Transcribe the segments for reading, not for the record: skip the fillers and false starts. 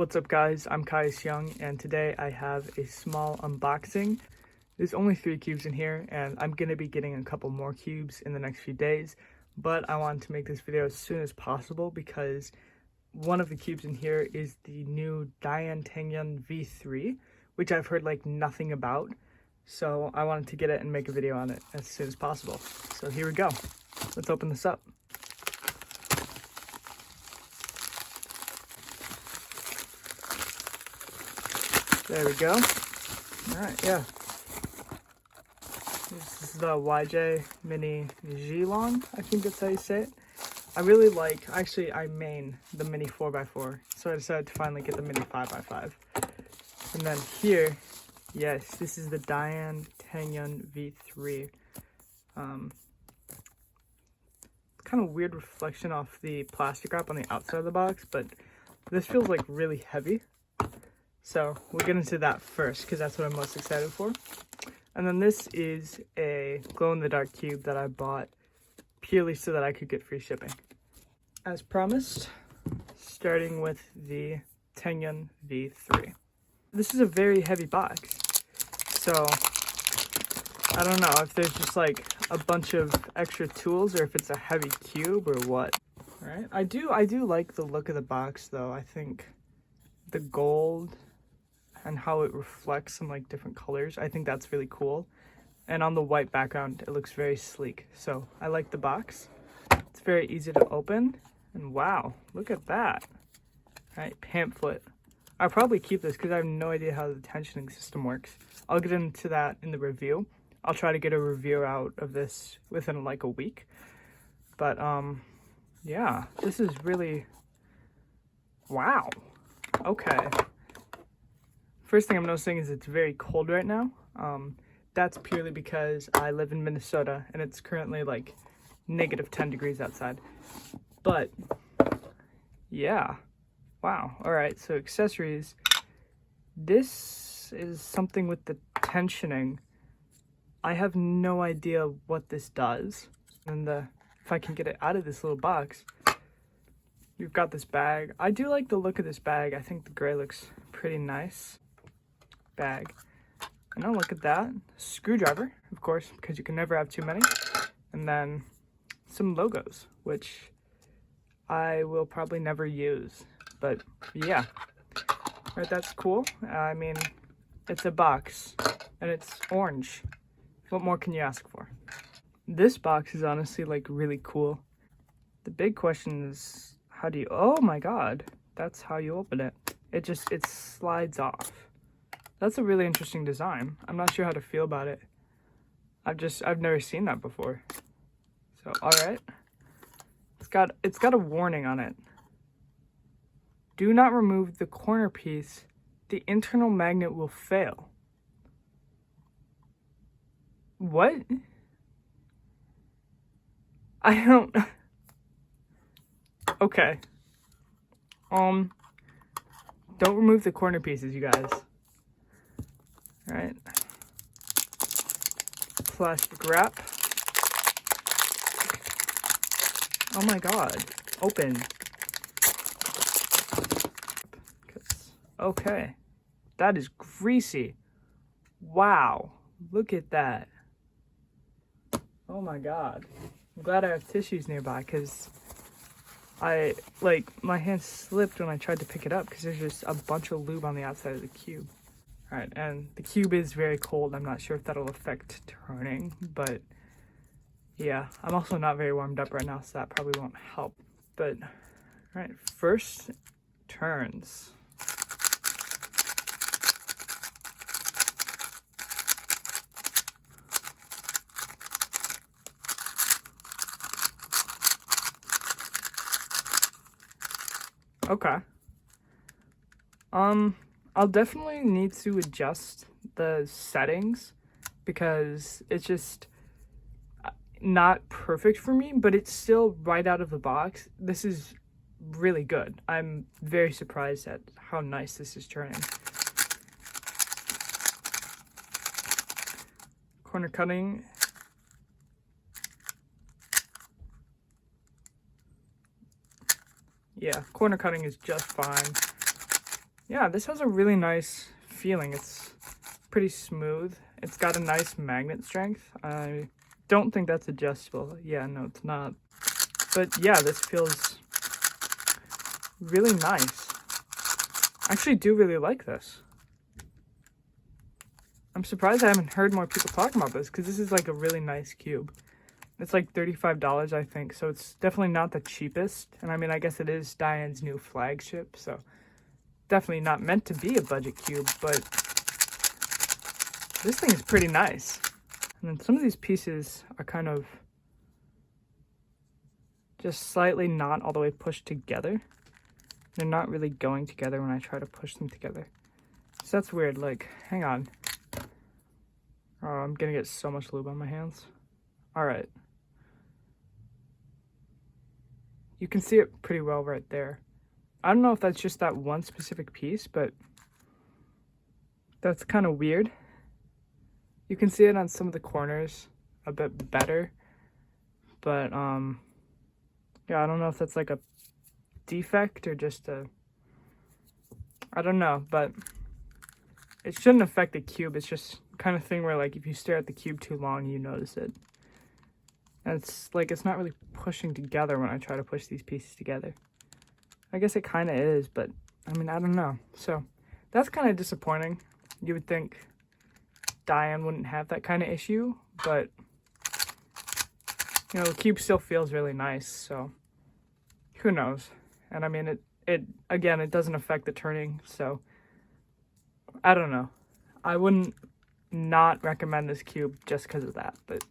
What's up guys, I'm Kais Young and today I have a small unboxing. There's only 3 cubes in here and I'm going to be getting a couple more cubes in the next few days, but I wanted to make this video as soon as possible because one of the cubes in here is the new Dayan Tengyun V3, which I've heard like nothing about, so I wanted to get it and make a video on it as soon as possible. So here we go, let's open this up. There we go. Alright, yeah. This is the YJ Mini G-Long, I think that's how you say it. I really like, actually I main the Mini 4x4, so I decided to finally get the Mini 5x5. And then here, yes, this is the Dayan Tengyun V3. Kind of weird reflection off the plastic wrap on the outside of the box, but this feels like really heavy. So we'll get into that first because that's what I'm most excited for. And then this is a glow-in-the-dark cube that I bought purely so that I could get free shipping. As promised, starting with the Tengyun V3. This is a very heavy box, so I don't know if there's just like a bunch of extra tools or if it's a heavy cube or what. All right, I do like the look of the box though. I think the gold and how it reflects some like different colors, I think that's really cool. And on the white background, it looks very sleek. So I like the box. It's very easy to open. And wow, look at that. All right, pamphlet. I'll probably keep this because I have no idea how the tensioning system works. I'll get into that in the review. I'll try to get a review out of this within like a week. But yeah, this is really, wow. Okay. First thing I'm noticing is it's very cold right now. That's purely because I live in Minnesota and it's currently like -10 degrees outside. But yeah, wow. All right, so accessories. This is something with the tensioning. I have no idea what this does. And if I can get it out of this little box, you've got this bag. I do like the look of this bag. I think the gray looks pretty nice. Bag. And now look at that. Screwdriver, of course, because you can never have too many. And then some logos, which I will probably never use. But yeah. Right, that's cool. I mean, it's a box and it's orange. What more can you ask for? This box is honestly like really cool. The big question is, how do you, oh my god, that's how you open it. It slides off. That's a really interesting design. I'm not sure how to feel about it. I've never seen that before. So, all right. It's got a warning on it. Do not remove the corner piece. The internal magnet will fail. What? I don't. Okay. Don't remove the corner pieces, you guys. All right. Plastic wrap. Oh my god. Open. Okay. That is greasy. Wow. Look at that. Oh my god. I'm glad I have tissues nearby because my hand slipped when I tried to pick it up because there's just a bunch of lube on the outside of the cube. Alright, and the cube is very cold. I'm not sure if that'll affect turning, but yeah, I'm also not very warmed up right now, so that probably won't help. But, alright, first turns. Okay. I'll definitely need to adjust the settings because it's just not perfect for me, but it's still right out of the box. This is really good. I'm very surprised at how nice this is turning. Corner cutting. Yeah, corner cutting is just fine. Yeah, this has a really nice feeling. It's pretty smooth. It's got a nice magnet strength. I don't think that's adjustable. Yeah, no, it's not. But yeah, this feels really nice. I actually do really like this. I'm surprised I haven't heard more people talking about this, because this is like a really nice cube. It's like $35, I think, so it's definitely not the cheapest. And I mean, I guess it is Dayan's new flagship, so definitely not meant to be a budget cube, but this thing is pretty nice. And then some of these pieces are kind of just slightly not all the way pushed together. They're not really going together when I try to push them together. So that's weird. Like, hang on. Oh, I'm gonna get so much lube on my hands. All right. You can see it pretty well right there. I don't know if that's just that one specific piece, but that's kind of weird. You can see it on some of the corners a bit better, but yeah, I don't know if that's like a defect or just I don't know, but it shouldn't affect the cube. It's just kind of thing where, like, if you stare at the cube too long, you notice it. And it's like, it's not really pushing together when I try to push these pieces together. I guess it kind of is, but I mean, I don't know. So that's kind of disappointing. You would think Dayan wouldn't have that kind of issue, but you know, the cube still feels really nice, so who knows. And I mean, it again, it doesn't affect the turning, so I don't know. I wouldn't not recommend this cube just because of that, but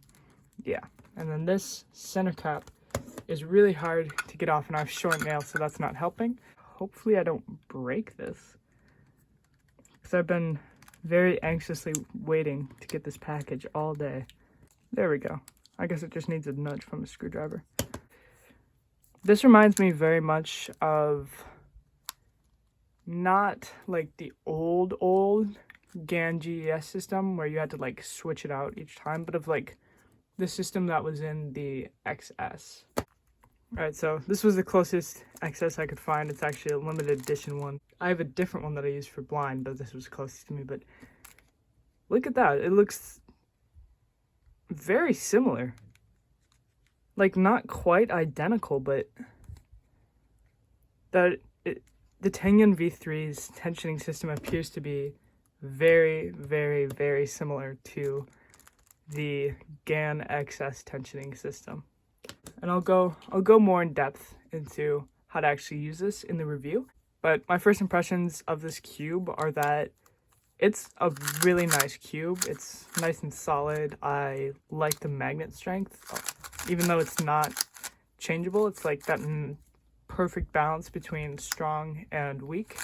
yeah. And then this center cap is really hard to get off, and I have short nails, so that's not helping. Hopefully I don't break this, because I've been very anxiously waiting to get this package all day. There we go. I guess it just needs a nudge from a screwdriver. This reminds me very much of not like the old GAN GES system where you had to like switch it out each time, but of like the system that was in the XS. Alright, so this was the closest XS I could find. It's actually a limited edition one. I have a different one that I use for blind, but this was closest to me. But look at that. It looks very similar. Like, not quite identical, but the Tengyun V3's tensioning system appears to be very, very, very similar to the GAN XS tensioning system. And I'll go more in depth into how to actually use this in the review. But my first impressions of this cube are that it's a really nice cube. It's nice and solid. I like the magnet strength. Even though it's not changeable, it's like that perfect balance between strong and weak.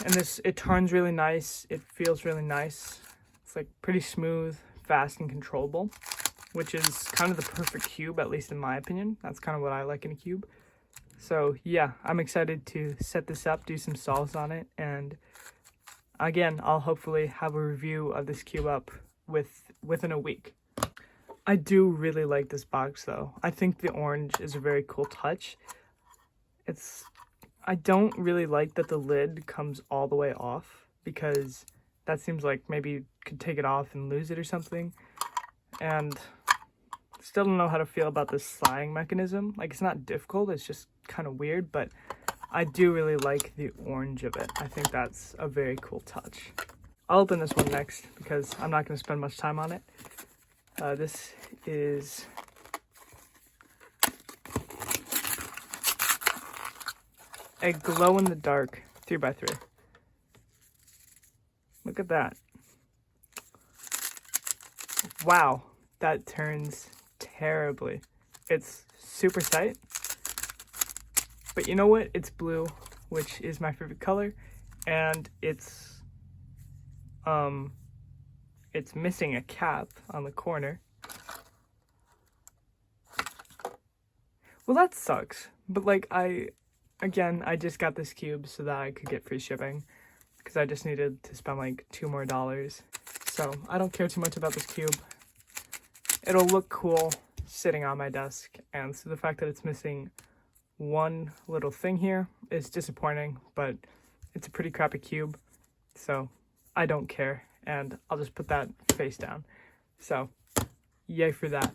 And it turns really nice. It feels really nice. It's like pretty smooth, fast, and controllable, which is kind of the perfect cube, at least in my opinion. That's kind of what I like in a cube. So yeah, I'm excited to set this up, do some solves on it, and again, I'll hopefully have a review of this cube up within a week. I do really like this box though. I think the orange is a very cool touch. I don't really like that the lid comes all the way off, because that seems like maybe you could take it off and lose it or something. And still don't know how to feel about this sliding mechanism. Like, it's not difficult, it's just kind of weird, but I do really like the orange of it. I think that's a very cool touch. I'll open this one next because I'm not going to spend much time on it. This is a glow-in-the-dark 3x3. Look at that. Wow, that turns terribly. It's super tight. But you know what? It's blue, which is my favorite color, and it's missing a cap on the corner. Well, that sucks. But like, I just got this cube so that I could get free shipping, because I just needed to spend like $2 more. So I don't care too much about this cube. It'll look cool sitting on my desk, and so the fact that it's missing one little thing here is disappointing, but it's a pretty crappy cube, so I don't care, and I'll just put that face down. So, yay for that.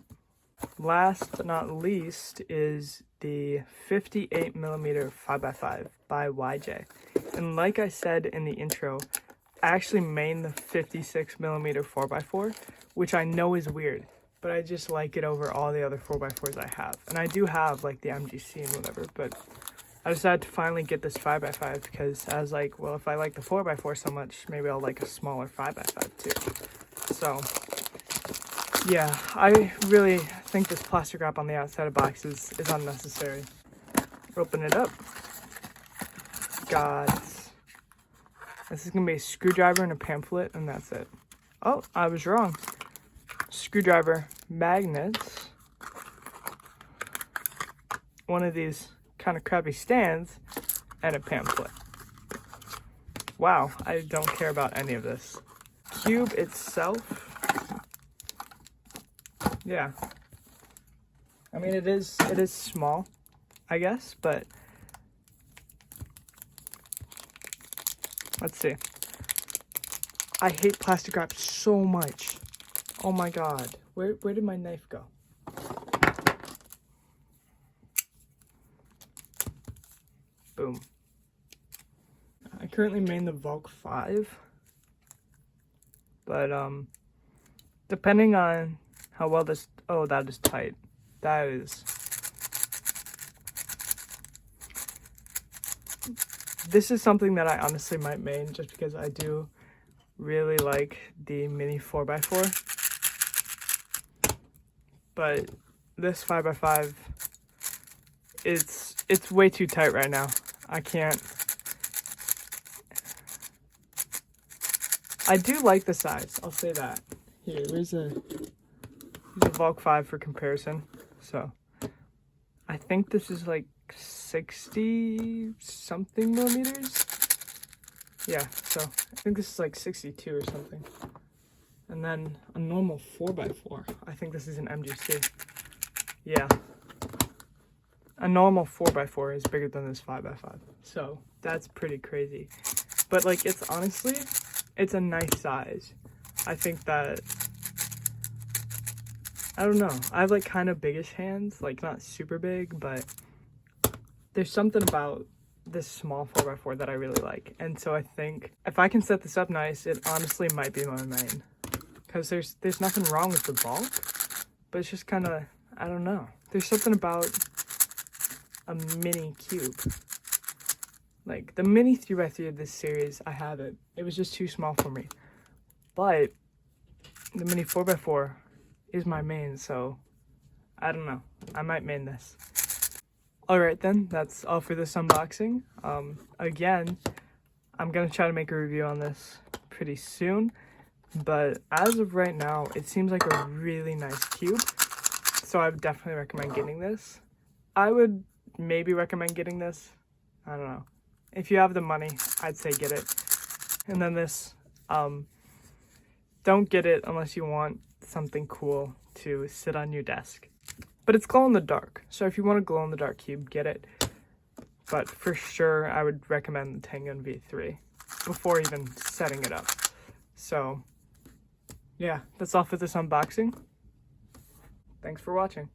Last but not least is the 58mm 5x5 by YJ. And like I said in the intro, I actually main the 56mm 4x4, which I know is weird, but I just like it over all the other 4x4s I have. And I do have like the MGC and whatever, but I decided to finally get this 5x5 because I was like, well, if I like the 4x4 so much, maybe I'll like a smaller 5x5 too. So yeah, I really think this plastic wrap on the outside of the box is unnecessary. Open it up. God. This is going to be a screwdriver and a pamphlet, and that's it. Oh, I was wrong. Screwdriver, magnets, one of these kind of crappy stands, and a pamphlet. Wow, I don't care about any of this. Cube itself, yeah. I mean, it is small, I guess, but let's see. I hate plastic wrap so much. Oh my god. Where did my knife go? Boom. I currently main the Volk 5. But depending on how well this, oh, that is tight. That is, this is something that I honestly might main just because I do really like the mini 4x4. But this 5x5, it's way too tight right now. I can't. I do like the size, I'll say that. Here, here's a Volk 5 for comparison. So I think this is like 60 something millimeters. Yeah, so I think this is like 62 or something. And then a normal 4x4. I think this is an MGC. Yeah. A normal 4x4 is bigger than this 5x5. So that's pretty crazy. But like, it's honestly, it's a nice size. I think that, I don't know. I have like kind of biggish hands, like not super big, but there's something about this small 4x4 that I really like. And so I think if I can set this up nice, it honestly might be my main. Because there's nothing wrong with the bulk, but it's just kind of, I don't know. There's something about a mini cube. Like, the mini 3x3 of this series, I have it. It was just too small for me. But the mini 4x4 is my main, so I don't know. I might main this. Alright then, that's all for this unboxing. Again, I'm going to try to make a review on this pretty soon. But as of right now, it seems like a really nice cube. So I would definitely recommend getting this. I would maybe recommend getting this. I don't know. If you have the money, I'd say get it. And then this, don't get it unless you want something cool to sit on your desk. But it's glow in the dark. So if you want a glow in the dark cube, get it. But for sure, I would recommend the Tengyun V3 before even setting it up. So yeah, that's all for this unboxing. Thanks for watching.